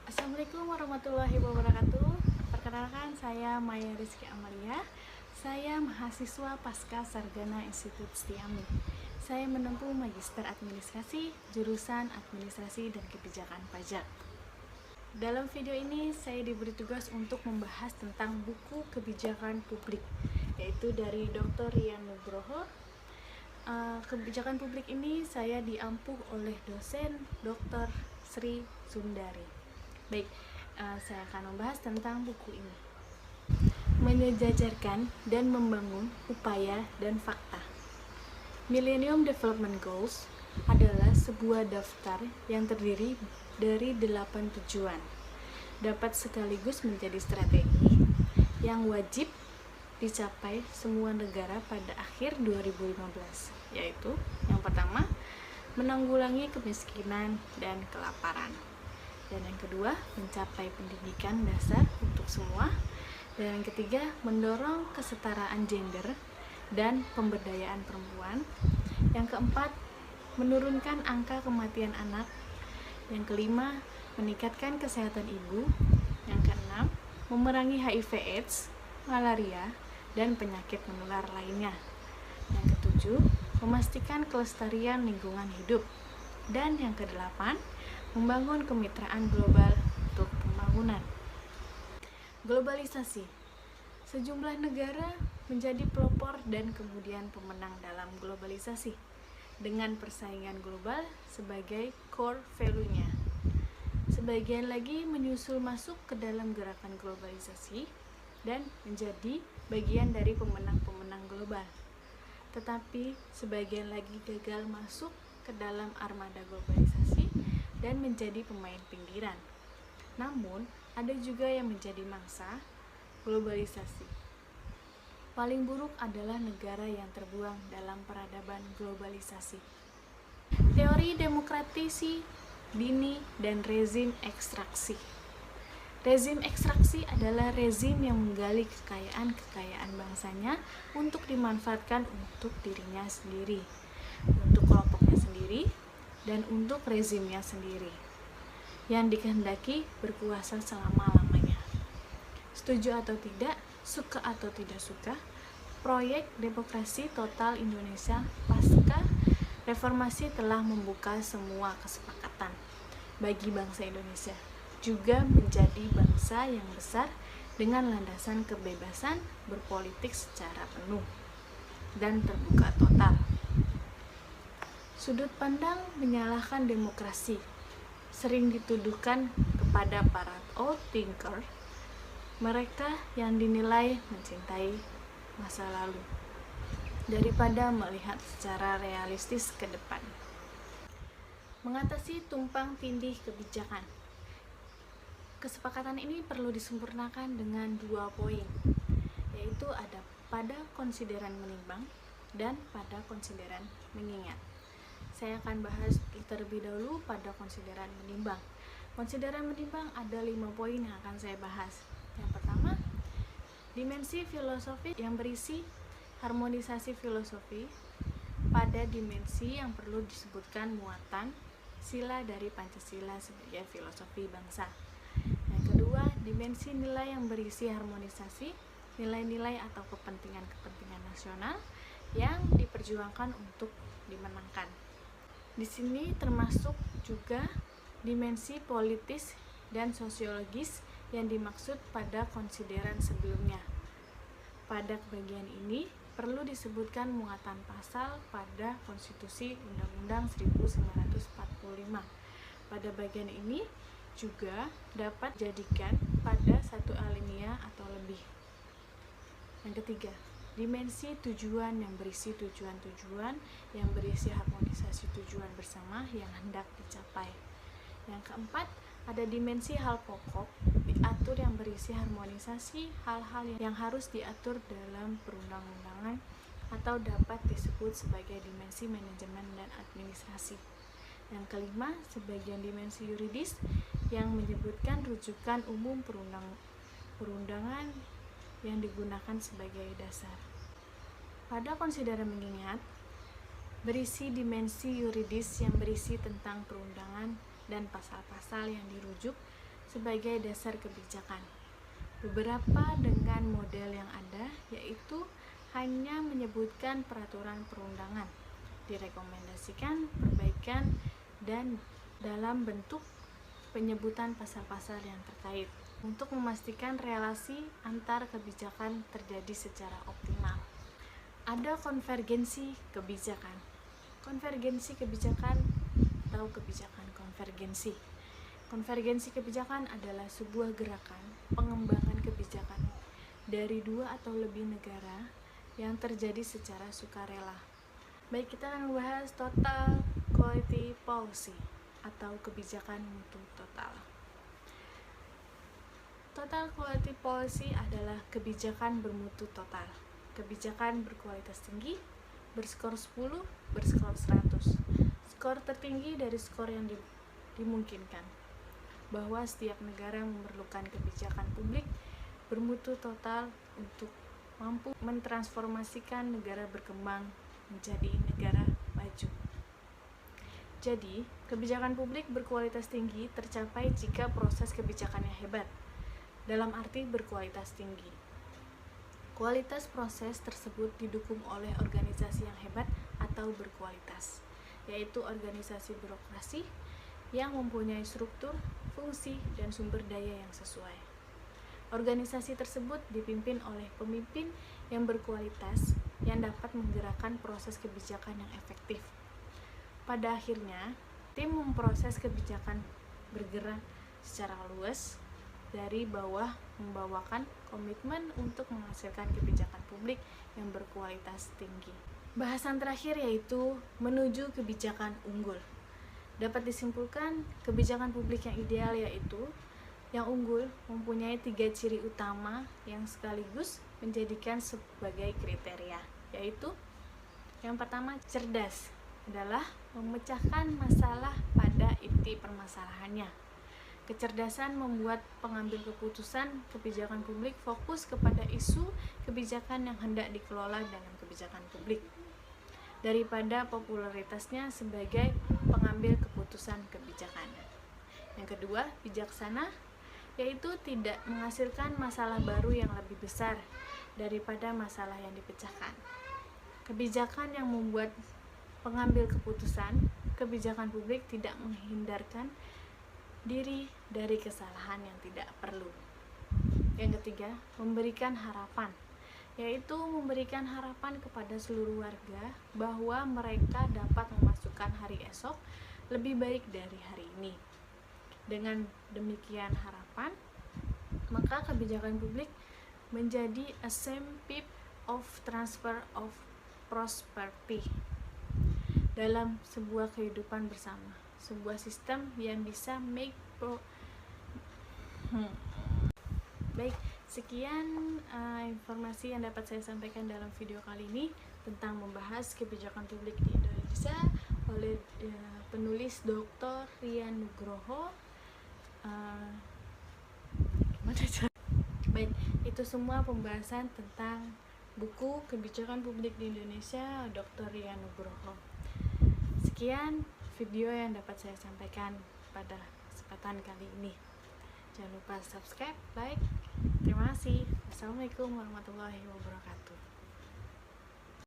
Assalamualaikum warahmatullahi wabarakatuh. Perkenalkan, saya Maya Rizky Amalia. Saya mahasiswa Pasca Sarjana Institut Setiami. Saya menempuh Magister Administrasi, jurusan Administrasi dan Kebijakan Pajak. Dalam video ini, saya diberi tugas untuk membahas tentang buku kebijakan publik, yaitu dari Dr. Rian Nugroho. Kebijakan publik ini saya diampuh oleh dosen Dr. Sri Sundari. Baik, saya akan membahas tentang buku ini. Menyejajarkan dan membangun upaya dan fakta. Millennium Development Goals adalah sebuah daftar yang terdiri dari 8 tujuan. Dapat sekaligus menjadi strategi yang wajib dicapai semua negara pada akhir 2015, yaitu yang pertama, menanggulangi kemiskinan dan kelaparan. Dan yang kedua, mencapai pendidikan dasar untuk semua. Dan yang ketiga, mendorong kesetaraan gender dan pemberdayaan perempuan. Yang keempat, menurunkan angka kematian anak. Yang kelima, meningkatkan kesehatan ibu. Yang keenam, memerangi HIV/AIDS, malaria, dan penyakit menular lainnya. Yang ketujuh, memastikan kelestarian lingkungan hidup. Dan yang kedelapan, membangun kemitraan global untuk pembangunan. Globalisasi. Sejumlah negara menjadi pelopor dan kemudian pemenang dalam globalisasi, dengan persaingan global sebagai core value-nya. Sebagian lagi menyusul masuk ke dalam gerakan globalisasi dan menjadi bagian dari pemenang-pemenang global. Tetapi sebagian lagi gagal masuk ke dalam armada globalisasi dan menjadi pemain pinggiran. Namun, ada juga yang menjadi mangsa globalisasi. Paling buruk adalah negara yang terbuang dalam peradaban globalisasi. Teori demokratisi dini dan rezim ekstraksi. Rezim ekstraksi adalah rezim yang menggali kekayaan bangsanya untuk dimanfaatkan untuk dirinya sendiri, untuk kelompoknya sendiri, dan untuk rezimnya sendiri, yang dikehendaki berkuasa selama-lamanya. Setuju atau tidak, suka atau tidak suka, proyek demokrasi total Indonesia pasca reformasi telah membuka semua kesepakatan bagi bangsa Indonesia, juga menjadi bangsa yang besar dengan landasan kebebasan berpolitik secara penuh dan terbuka total. Sudut pandang menyalahkan demokrasi sering dituduhkan kepada para old thinker, mereka yang dinilai mencintai masa lalu daripada melihat secara realistis ke depan. Mengatasi tumpang tindih kebijakan. Kesepakatan ini perlu disempurnakan dengan 2 poin, yaitu ada pada konsideran menimbang dan pada konsideran mengingat. Saya akan bahas terlebih dahulu pada konsideran menimbang. Konsideran menimbang ada 5 poin yang akan saya bahas. Yang pertama, dimensi filosofi yang berisi harmonisasi filosofi pada dimensi yang perlu disebutkan muatan sila dari Pancasila sebagai filosofi bangsa. Yang kedua, dimensi nilai yang berisi harmonisasi nilai-nilai atau kepentingan-kepentingan nasional yang diperjuangkan untuk dimenangkan. Di sini termasuk juga dimensi politis dan sosiologis yang dimaksud pada konsideran sebelumnya. Pada bagian ini perlu disebutkan muatan pasal pada Konstitusi Undang-Undang 1945. Pada bagian ini juga dapat dijadikan pada 1 alinea atau lebih. Yang ketiga, dimensi tujuan yang berisi tujuan-tujuan yang berisi harmonisasi tujuan bersama yang hendak dicapai. Yang keempat, ada dimensi hal pokok diatur yang berisi harmonisasi hal-hal yang harus diatur dalam perundang-undangan atau dapat disebut sebagai dimensi manajemen dan administrasi. Yang kelima, sebagian dimensi yuridis yang menyebutkan rujukan umum perundangan yang digunakan sebagai dasar. Pada konsideran mengingat, berisi dimensi yuridis yang berisi tentang perundangan dan pasal-pasal yang dirujuk sebagai dasar kebijakan. Beberapa dengan model yang ada yaitu hanya menyebutkan peraturan perundangan, direkomendasikan perbaikan dan dalam bentuk penyebutan pasal-pasal yang terkait untuk memastikan relasi antar kebijakan terjadi secara optimal. Ada konvergensi kebijakan. Konvergensi kebijakan atau kebijakan konvergensi. Konvergensi kebijakan adalah sebuah gerakan pengembangan kebijakan dari 2 atau lebih negara yang terjadi secara sukarela. Baik, kita akan membahas total quality policy atau kebijakan mutu total. Total quality policy adalah kebijakan bermutu total. Kebijakan berkualitas tinggi, berskor 10, berskor 100. Skor tertinggi dari skor yang dimungkinkan. Bahwa setiap negara memerlukan kebijakan publik bermutu total untuk mampu mentransformasikan negara berkembang menjadi negara maju. Jadi, kebijakan publik berkualitas tinggi tercapai jika proses kebijakannya hebat, dalam arti berkualitas tinggi. Kualitas proses tersebut didukung oleh organisasi yang hebat atau berkualitas, yaitu organisasi birokrasi yang mempunyai struktur, fungsi, dan sumber daya yang sesuai. Organisasi tersebut dipimpin oleh pemimpin yang berkualitas yang dapat menggerakkan proses kebijakan yang efektif. Pada akhirnya, tim memproses kebijakan bergerak secara luas dari bawah membawakan komitmen untuk menghasilkan kebijakan publik yang berkualitas tinggi. Bahasan terakhir yaitu menuju kebijakan unggul. Dapat disimpulkan, kebijakan publik yang ideal yaitu yang unggul mempunyai 3 ciri utama yang sekaligus menjadikan sebagai kriteria, yaitu yang pertama, cerdas adalah memecahkan masalah pada inti permasalahannya. Kecerdasan membuat pengambil keputusan kebijakan publik fokus kepada isu kebijakan yang hendak dikelola dengan kebijakan publik daripada popularitasnya sebagai pengambil keputusan kebijakan. Yang kedua, bijaksana, yaitu tidak menghasilkan masalah baru yang lebih besar daripada masalah yang dipecahkan. Kebijakan yang membuat pengambil keputusan kebijakan publik tidak menghindarkan diri dari kesalahan yang tidak perlu. Yang ketiga, memberikan harapan, yaitu memberikan harapan kepada seluruh warga bahwa mereka dapat memasukkan hari esok lebih baik dari hari ini. Dengan demikian harapan, maka kebijakan publik menjadi a symbol of transfer of prosperity dalam sebuah kehidupan bersama, sebuah sistem yang bisa Baik, sekian informasi yang dapat saya sampaikan dalam video kali ini tentang membahas kebijakan publik di Indonesia oleh penulis Dr. Rian Nugroho. Baik, itu semua pembahasan tentang buku Kebijakan Publik di Indonesia Dr. Rian Nugroho. Sekian video yang dapat saya sampaikan pada kesempatan kali ini. Jangan lupa subscribe, like. Terima kasih. Wassalamualaikum warahmatullahi wabarakatuh.